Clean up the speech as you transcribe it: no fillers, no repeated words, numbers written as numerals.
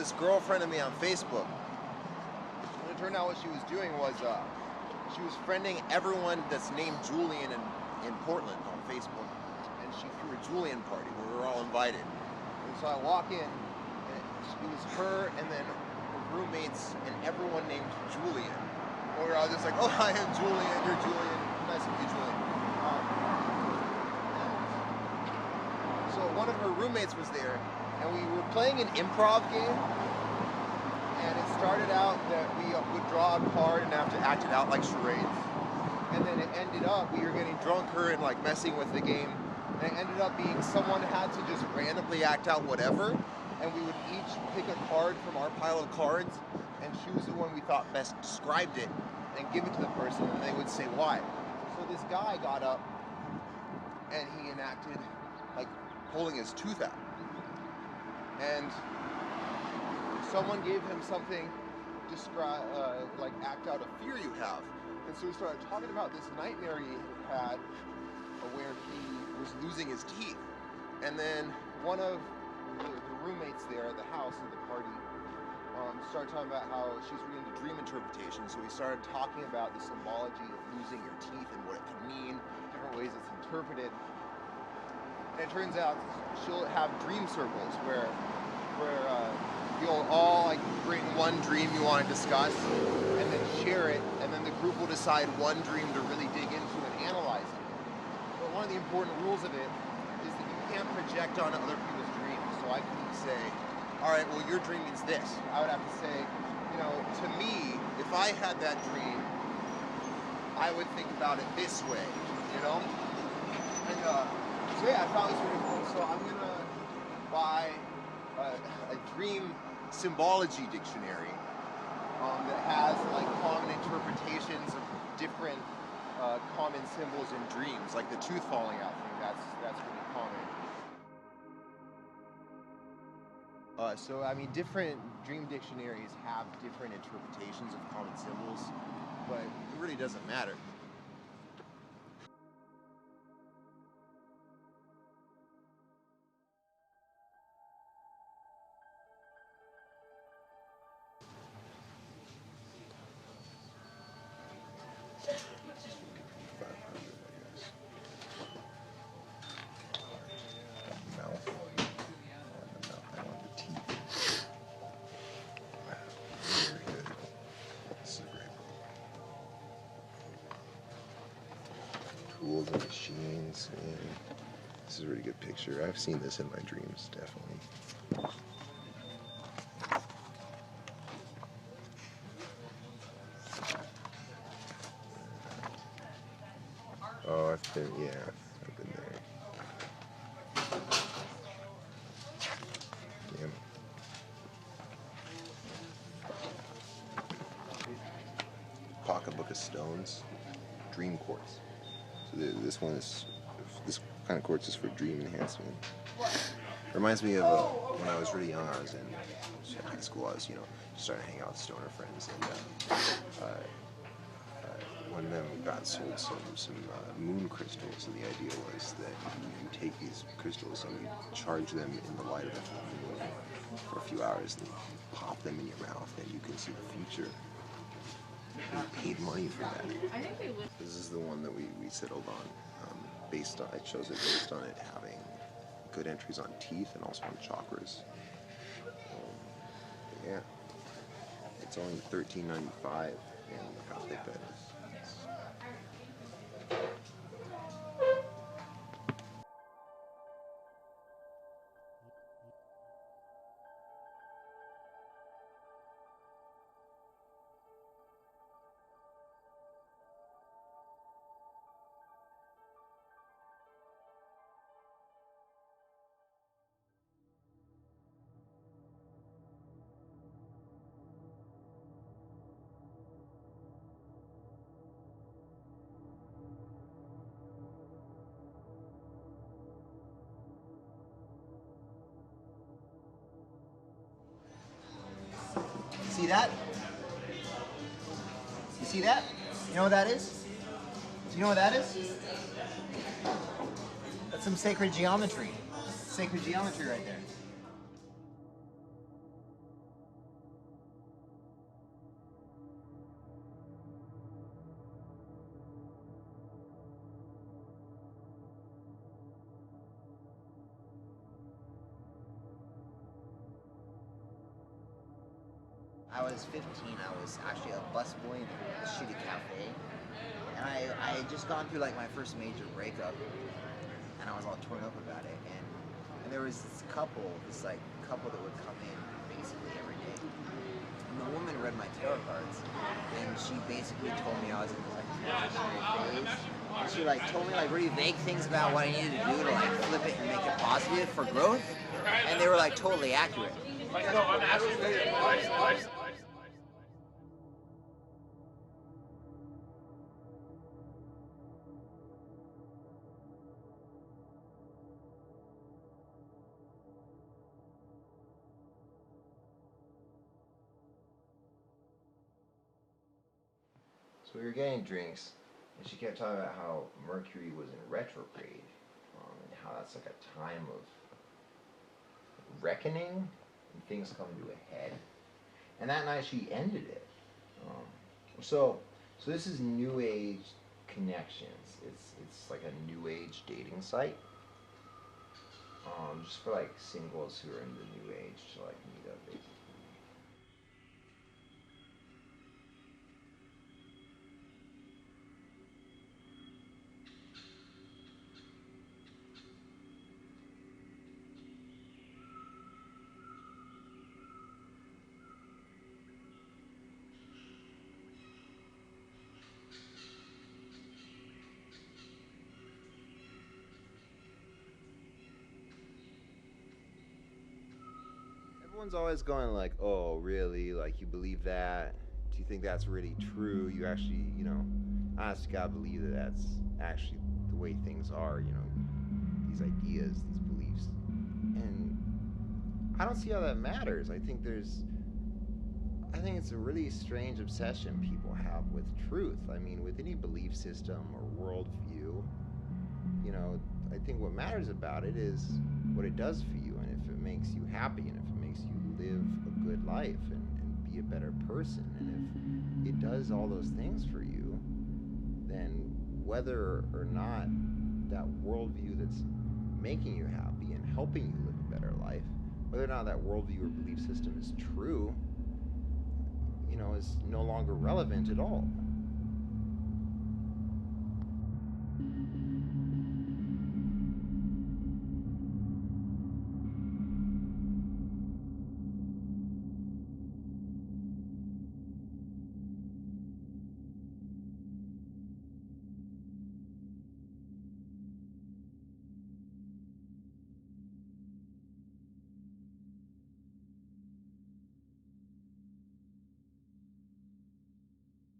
this girlfriend of me on Facebook. And it turned out what she was doing was she was friending everyone that's named Julian in Portland on Facebook. And she threw a Julian party where we were all invited. And so I walk in, and it was her and then her roommates and everyone named Julian. And we were all just like, oh, I am Julian, you're Julian. Nice to meet you, Julian. So one of her roommates was there, and we were playing an improv game, and it started out that we would draw a card and have to act it out like charades, and then it ended up we were getting drunker and like messing with the game, and it ended up being someone had to just randomly act out whatever, and we would each pick a card from our pile of cards and choose the one we thought best described it and give it to the person, and they would say why. So this guy got up and he enacted like pulling his tooth out, and someone gave him something like act out a fear you have, and so we started talking about this nightmare he had where he was losing his teeth, and then one of the roommates there at the house at the party started talking about how she's really into dream interpretation, so we started talking about the symbology of losing your teeth and what it could mean, different ways it's interpreted. And it turns out she'll have dream circles where you'll all like bring one dream you want to discuss and then share it, and then the group will decide one dream to really dig into and analyze it. But one of the important rules of it is that you can't project onto other people's dreams. So I couldn't say, all right, well, your dream means this. I would have to say, you know, to me, if I had that dream, I would think about it this way, you know? And so yeah, I found this really cool. So I'm gonna buy a dream symbology dictionary that has like common interpretations of different common symbols in dreams, like the tooth falling out thing. That's really common. So I mean, different dream dictionaries have different interpretations of common symbols, but it really doesn't matter. Tools and machines, and this is a really good picture. I've seen this in my dreams, definitely. Oh, I've been there. Yeah. Pocketbook of stones, dream quartz. So this kind of quartz is for dream enhancement. Reminds me of when I was really young. I was in high school. I was, just started hanging out with stoner friends, and one of them got sold some moon crystals, and the idea was that you take these crystals and you charge them in the light of the full moon for a few hours, and you pop them in your mouth, and you can see the future. We paid money for that. This is the one that we settled on. I chose it based on it having good entries on teeth and also on chakras. Yeah, it's only $13.95, and look how thick that is. See that? You see that? You know what that is? Do you know what that is? That's some sacred geometry. Sacred geometry right there. I was 15. I was actually a busboy in a shitty cafe, and I had just gone through like my first major breakup, and I was all torn up about it. And there was this couple that would come in basically every day. And the woman read my tarot cards, and she basically told me I was in this like transitionary phase. And she like told me like really vague things about what I needed to do to like flip it and make it positive for growth, and they were like totally accurate. No, I'm asking. So we were getting drinks, and she kept talking about how Mercury was in retrograde, and how that's like a time of reckoning, and things come to a head. And that night she ended it. So this is New Age Connections. It's like a New Age dating site, just for like singles who are into New Age to like meet up basically. Everyone's always going like, "Oh, really? Like, you believe that? Do you think that's really true? You actually, honestly gotta believe that that's actually the way things are, these ideas, these beliefs." And I don't see how that matters. I think it's a really strange obsession people have with truth. I mean, with any belief system or worldview, I think what matters about it is what it does for you, and if it makes you happy, and if it makes you live a good life and be a better person. And if it does all those things for you, then whether or not that worldview that's making you happy and helping you live a better life, whether or not that worldview or belief system is true, is no longer relevant at all.